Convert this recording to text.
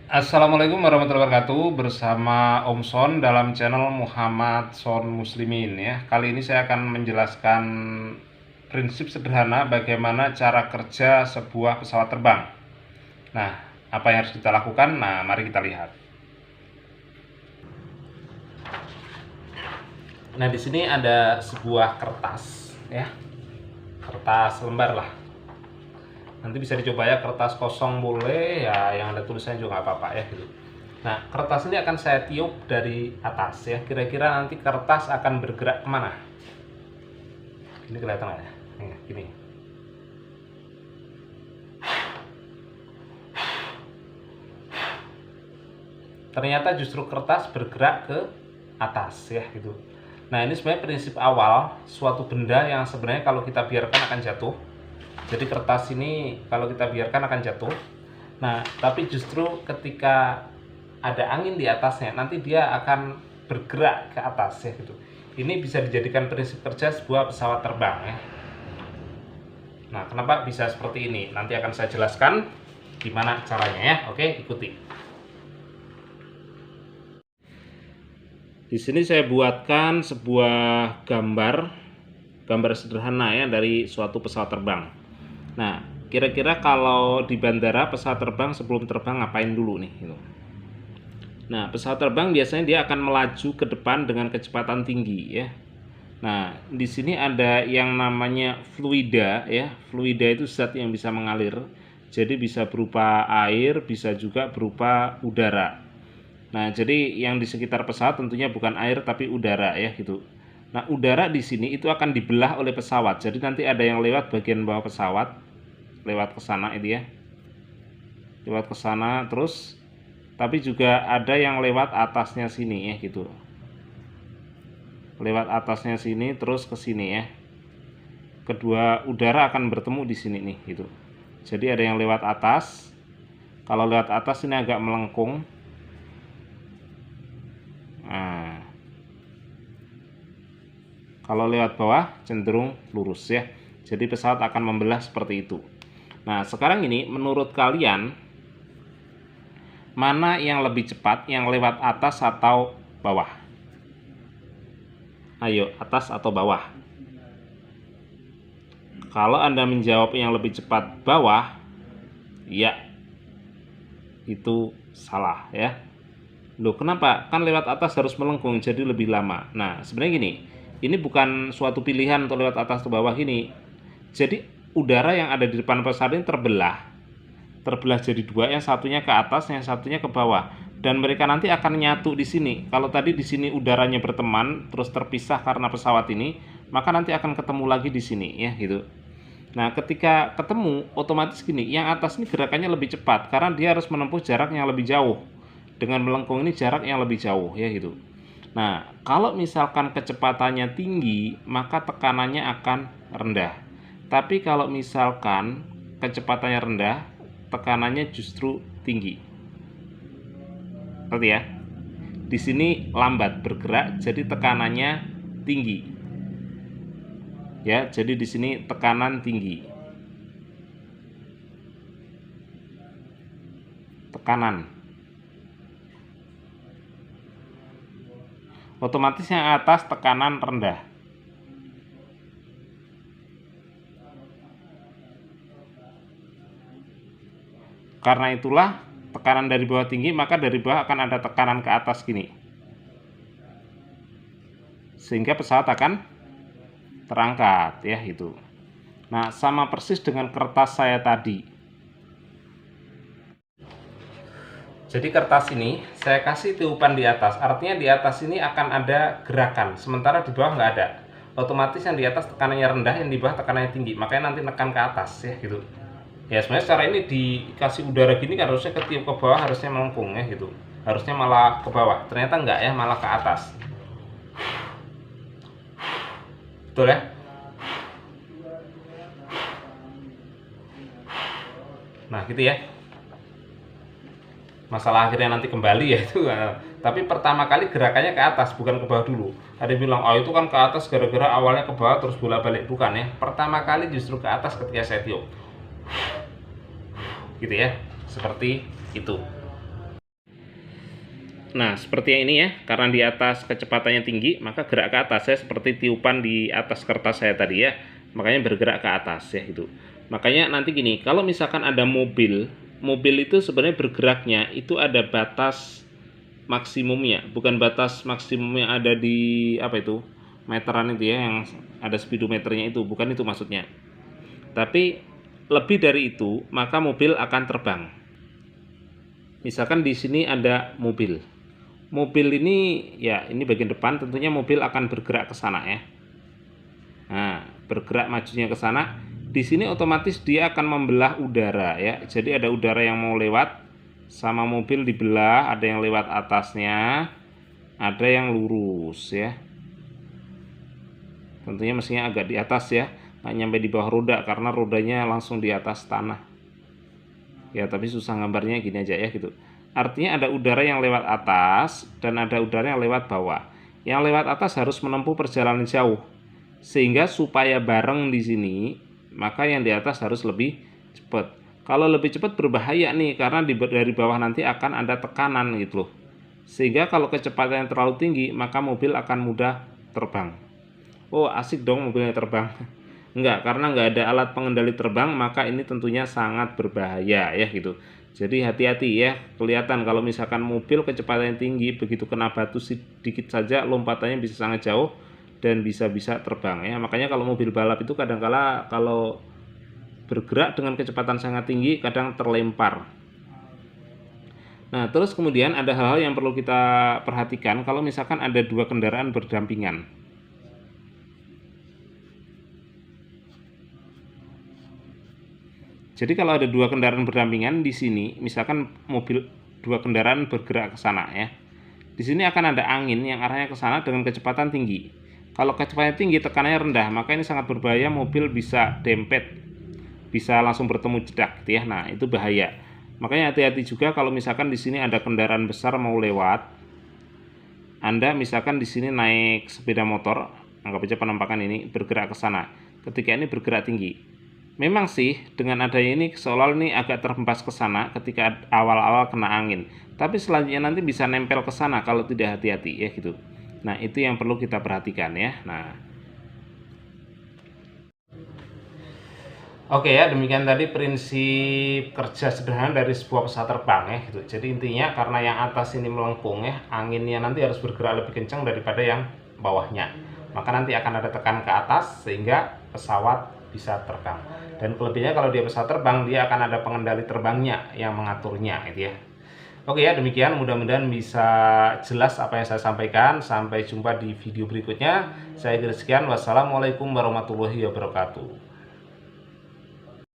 Assalamualaikum warahmatullahi wabarakatuh. Bersama Om Son dalam channel Muhammad Son Muslimin ya. Kali ini saya akan menjelaskan prinsip sederhana bagaimana cara kerja sebuah pesawat terbang. Nah, apa yang harus kita lakukan? Nah, mari kita lihat. Nah, di sini ada sebuah kertas ya. Kertas lembar lah. Nanti bisa dicoba ya, kertas kosong boleh ya, yang ada tulisannya juga nggak apa-apa ya gitu. Nah, kertas ini akan saya tiup dari atas ya. Kira-kira nanti kertas akan bergerak kemana? Ini kelihatan nggak ya? Nih, gini. Ternyata justru kertas bergerak ke atas ya gitu. Nah, ini sebenarnya prinsip awal suatu benda yang sebenarnya kalau kita biarkan akan jatuh. Jadi kertas ini kalau kita biarkan akan jatuh. Nah, tapi justru ketika ada angin di atasnya, nanti dia akan bergerak ke atas ya gitu. Ini bisa dijadikan prinsip kerja sebuah pesawat terbang ya. Nah, kenapa bisa seperti ini? Nanti akan saya jelaskan gimana caranya ya. Oke, ikuti. Di sini saya buatkan sebuah gambar sederhana ya dari suatu pesawat terbang. Nah, kira-kira kalau di bandara pesawat terbang sebelum terbang ngapain dulu nih gitu. Nah, pesawat terbang biasanya dia akan melaju ke depan dengan kecepatan tinggi ya. Nah, di sini ada yang namanya fluida ya. Fluida itu zat yang bisa mengalir. Jadi bisa berupa air, bisa juga berupa udara. Nah, jadi yang di sekitar pesawat tentunya bukan air tapi udara ya gitu. Nah, udara di sini itu akan dibelah oleh pesawat. Jadi nanti ada yang lewat bagian bawah pesawat, lewat ke sana itu ya. Lewat ke sana terus tapi juga ada yang lewat atasnya sini ya gitu. Lewat atasnya sini terus ke sini ya. Kedua udara akan bertemu di sini nih gitu. Jadi ada yang lewat atas. Kalau lewat atas ini agak melengkung. Nah, kalau lewat bawah cenderung lurus ya. Jadi pesawat akan membelah seperti itu. Nah, sekarang ini menurut kalian mana yang lebih cepat, yang lewat atas atau bawah? Ayo, atas atau bawah? Kalau Anda menjawab yang lebih cepat bawah, ya itu salah ya. Loh, kenapa? Kan lewat atas harus melengkung jadi lebih lama. Nah, sebenarnya gini, ini bukan suatu pilihan untuk lewat atas atau bawah ini. Jadi udara yang ada di depan pesawat ini terbelah jadi dua, yang satunya ke atas, yang satunya ke bawah. Dan mereka nanti akan nyatu di sini. Kalau tadi di sini udaranya berteman, terus terpisah karena pesawat ini, maka nanti akan ketemu lagi di sini ya gitu. Nah, ketika ketemu, otomatis gini, yang atas ini gerakannya lebih cepat karena dia harus menempuh jarak yang lebih jauh. Dengan melengkung ini jarak yang lebih jauh ya gitu. Nah, kalau misalkan kecepatannya tinggi, maka tekanannya akan rendah. Tapi kalau misalkan kecepatannya rendah, tekanannya justru tinggi. Ngerti ya? Di sini lambat bergerak, jadi tekanannya tinggi. Ya, jadi di sini tekanan tinggi. Tekanan. Otomatis yang atas tekanan rendah. Karena itulah tekanan dari bawah tinggi, maka dari bawah akan ada tekanan ke atas gini. Sehingga pesawat akan terangkat ya itu. Nah, sama persis dengan kertas saya tadi. Jadi kertas ini saya kasih tiupan di atas, artinya di atas ini akan ada gerakan, sementara di bawah nggak ada. Otomatis yang di atas tekanannya rendah, yang di bawah tekanannya tinggi, makanya nanti nekan ke atas ya gitu. Ya sebenarnya secara ini dikasih udara gini kan harusnya ketiup ke bawah, harusnya melengkung ya gitu. Harusnya malah ke bawah, ternyata enggak ya, malah ke atas. Betul ya? Nah gitu ya. Masalah akhirnya nanti kembali ya itu. Tapi pertama kali gerakannya ke atas, bukan ke bawah dulu. Ada yang bilang, oh itu kan ke atas gara-gara awalnya ke bawah terus bolak-balik. Bukan ya, pertama kali justru ke atas ketika saya tiup. Gitu ya, seperti itu. Nah, seperti ini ya, karena di atas kecepatannya tinggi, maka gerak ke atas ya, seperti tiupan di atas kertas saya tadi ya. Makanya bergerak ke atas ya itu. Makanya nanti gini, kalau misalkan ada mobil itu sebenarnya bergeraknya itu ada batas maksimumnya, bukan batas maksimum yang ada di apa itu? Meteran itu ya, yang ada speedometernya itu, bukan itu maksudnya. Tapi lebih dari itu, maka mobil akan terbang. Misalkan di sini ada mobil. Mobil ini ya, ini bagian depan, tentunya mobil akan bergerak ke sana ya. Nah, bergerak majunya ke sana. Di sini otomatis dia akan membelah udara ya. Jadi ada udara yang mau lewat sama mobil dibelah, ada yang lewat atasnya, ada yang lurus ya. Tentunya mestinya agak di atas ya, nggak nyampe di bawah roda karena rodanya langsung di atas tanah. Ya, tapi susah gambarnya, gini aja ya gitu. Artinya ada udara yang lewat atas dan ada udara yang lewat bawah. Yang lewat atas harus menempuh perjalanan jauh. Sehingga supaya bareng di sini, maka yang di atas harus lebih cepat. Kalau lebih cepat berbahaya nih, karena dari bawah nanti akan ada tekanan gitu loh. Sehingga kalau kecepatan yang terlalu tinggi, maka mobil akan mudah terbang. Oh, asik dong mobilnya terbang. Enggak, karena nggak ada alat pengendali terbang, maka ini tentunya sangat berbahaya ya gitu. Jadi hati-hati ya, kelihatan kalau misalkan mobil kecepatannya tinggi, begitu kena batu sedikit saja lompatannya bisa sangat jauh dan bisa-bisa terbang ya. Makanya kalau mobil balap itu kadangkala kalau bergerak dengan kecepatan sangat tinggi kadang terlempar. Nah, terus kemudian ada hal-hal yang perlu kita perhatikan kalau misalkan ada dua kendaraan berdampingan. Jadi kalau ada dua kendaraan berdampingan di sini, misalkan dua kendaraan bergerak ke sana ya. Di sini akan ada angin yang arahnya ke sana dengan kecepatan tinggi. Kalau kecepatannya tinggi, tekanannya rendah, maka ini sangat berbahaya, mobil bisa dempet, bisa langsung bertemu jedak gitu ya. Nah, itu bahaya. Makanya hati-hati juga kalau misalkan di sini ada kendaraan besar mau lewat. Anda misalkan di sini naik sepeda motor, anggap aja penampakan ini bergerak ke sana. Ketika ini bergerak tinggi. Memang sih dengan adanya ini seolah ini agak terhempas ke sana ketika awal-awal kena angin. Tapi selanjutnya nanti bisa nempel ke sana kalau tidak hati-hati ya gitu. Nah, itu yang perlu kita perhatikan ya. Nah, oke ya, demikian tadi prinsip kerja sederhana dari sebuah pesawat terbang ya gitu. Jadi intinya karena yang atas ini melengkung ya, anginnya nanti harus bergerak lebih kencang daripada yang bawahnya. Maka nanti akan ada tekanan ke atas sehingga pesawat bisa terbang. Dan kelebihannya kalau dia pesawat terbang, dia akan ada pengendali terbangnya yang mengaturnya gitu ya. Oke ya, demikian mudah-mudahan bisa jelas apa yang saya sampaikan. Sampai jumpa di video berikutnya. Saya kira sekian. Wassalamualaikum warahmatullahi wabarakatuh.